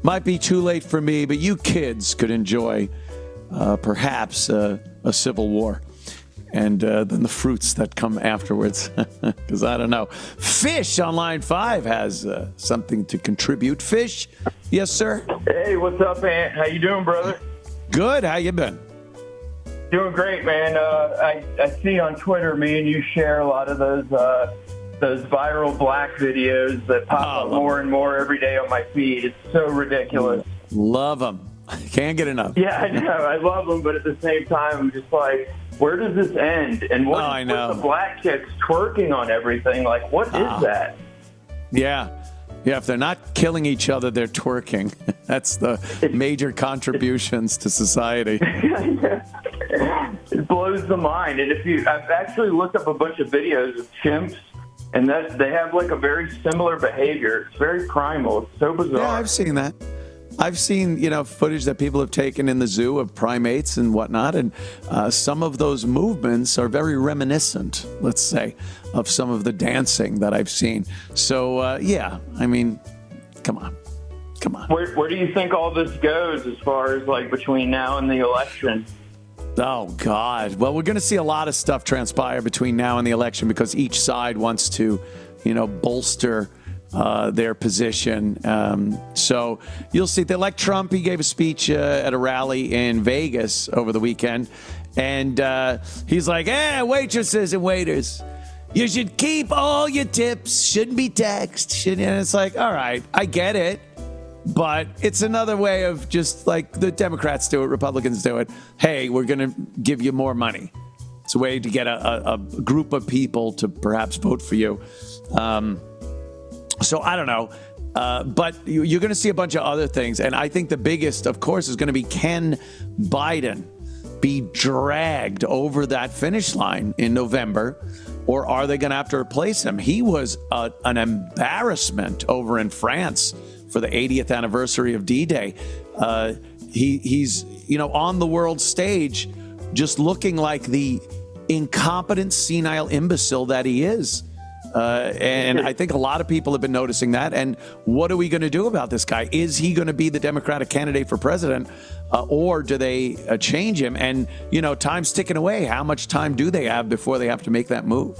Might be too late for me, but you kids could enjoy perhaps a civil war. And then the fruits that come afterwards, because I don't know. FisH on line 5 has something to contribute. FisH, yes, sir? Hey, what's up, Ant? How you doing, brother? Good. How you been? Doing great, man. I see on Twitter, me and you share a lot of those viral black videos that pop up more and more every day on my feed. It's so ridiculous. Love them. Can't get enough. Yeah, I know. I love them, but at the same time, I'm just like, where does this end? And what is with the black chicks twerking on everything? Like, what is that? Yeah. Yeah, if they're not killing each other, they're twerking. That's the major contributions to society. It blows the mind. And I've actually looked up a bunch of videos of chimps, and they have like a very similar behavior. It's very primal. It's so bizarre. Yeah, I've seen that. I've seen, footage that people have taken in the zoo of primates and whatnot, and some of those movements are very reminiscent, let's say, of some of the dancing that I've seen. So, yeah, I mean, come on. Where do you think all this goes as far as, like, between now and the election? Oh, God. Well, we're going to see a lot of stuff transpire between now and the election because each side wants to, bolster their position. So you'll see. They elect Trump. He gave a speech at a rally in Vegas over the weekend. And he's like, waitresses and waiters, you should keep all your tips. Shouldn't be taxed. And it's like, all right, I get it. But it's another way of just like the Democrats do it, Republicans do it. Hey, we're going to give you more money. It's a way to get a group of people to perhaps vote for you. So I don't know, but you're going to see a bunch of other things. And I think the biggest, of course, is going to be, can Biden be dragged over that finish line in November, or are they going to have to replace him? He was an embarrassment over in France for the 80th anniversary of D-Day. He's on the world stage just looking like the incompetent, senile imbecile that he is. And I think a lot of people have been noticing that. And what are we going to do about this guy? Is he going to be the Democratic candidate for president, or do they change him? And, time's ticking away. How much time do they have before they have to make that move?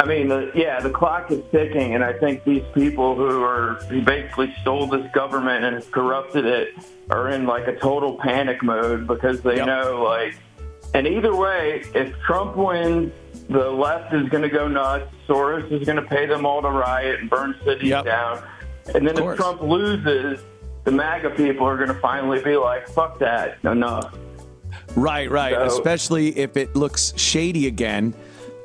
I mean, the clock is ticking, and I think these people who basically stole this government and have corrupted it are in like a total panic mode because they know, like, and either way, if Trump wins, the left is going to go nuts. Soros is going to pay them all to riot and burn cities down. And then if Trump loses, the MAGA people are going to finally be like, fuck that, enough. Right. So, especially if it looks shady again.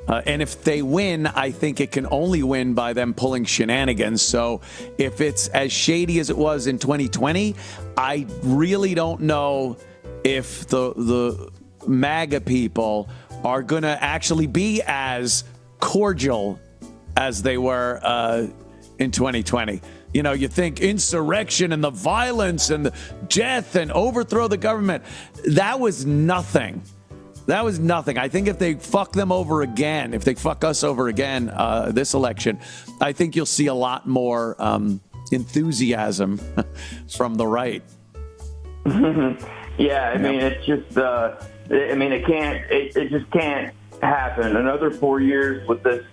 And if they win, I think it can only win by them pulling shenanigans. So if it's as shady as it was in 2020, I really don't know if the MAGA people are going to actually be as cordial as they were in 2020. You think insurrection and the violence and the death and overthrow the government. That was nothing. I think if they fuck them over again, if they fuck us over again this election, I think you'll see a lot more enthusiasm from the right. Yeah, I mean, it's just, it just can't happen. Another 4 years with this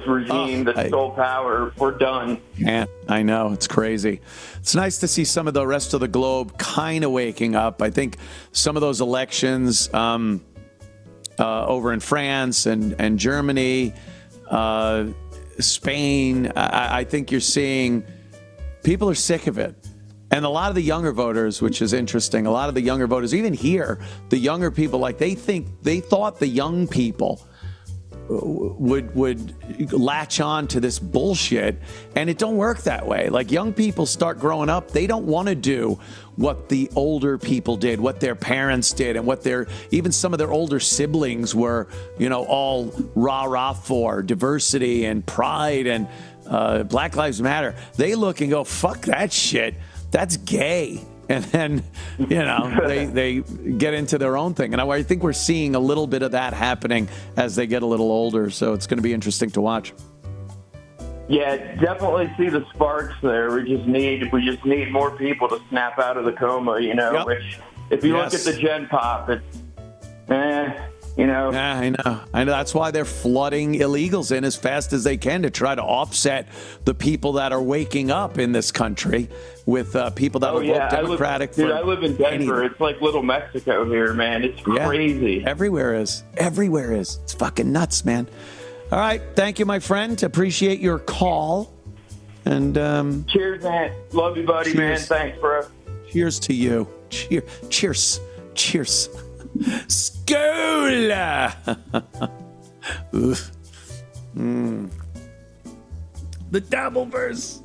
regime that stole power, we're done. Yeah, I know. It's crazy. It's nice to see some of the rest of the globe kind of waking up. I think some of those elections over in France and Germany, Spain, I think you're seeing people are sick of it. And a lot of the younger voters, which is interesting, a lot of the younger voters, even here, the younger people, like they thought the young people would latch on to this bullshit, and it don't work that way. Like young people start growing up, they don't want to do what the older people did, what their parents did, and what even some of their older siblings were, all rah-rah for diversity and pride and Black Lives Matter. They look and go, fuck that shit. That's gay. And then, they get into their own thing. And I think we're seeing a little bit of that happening as they get a little older. So it's going to be interesting to watch. Yeah, definitely see the sparks there. We just need more people to snap out of the coma, Yep. Which, if you look at the Gen Pop, it's, Yeah, I know. That's why they're flooding illegals in as fast as they can to try to offset the people that are waking up in this country with people that would vote Democratic. I live in Denver. It's like little Mexico here, man. It's crazy. Yeah, everywhere is. It's fucking nuts, man. All right. Thank you, my friend. Appreciate your call. And cheers, man. Love you, buddy, man. Thanks, bro. Cheers to you. Cheers. School. The double verse.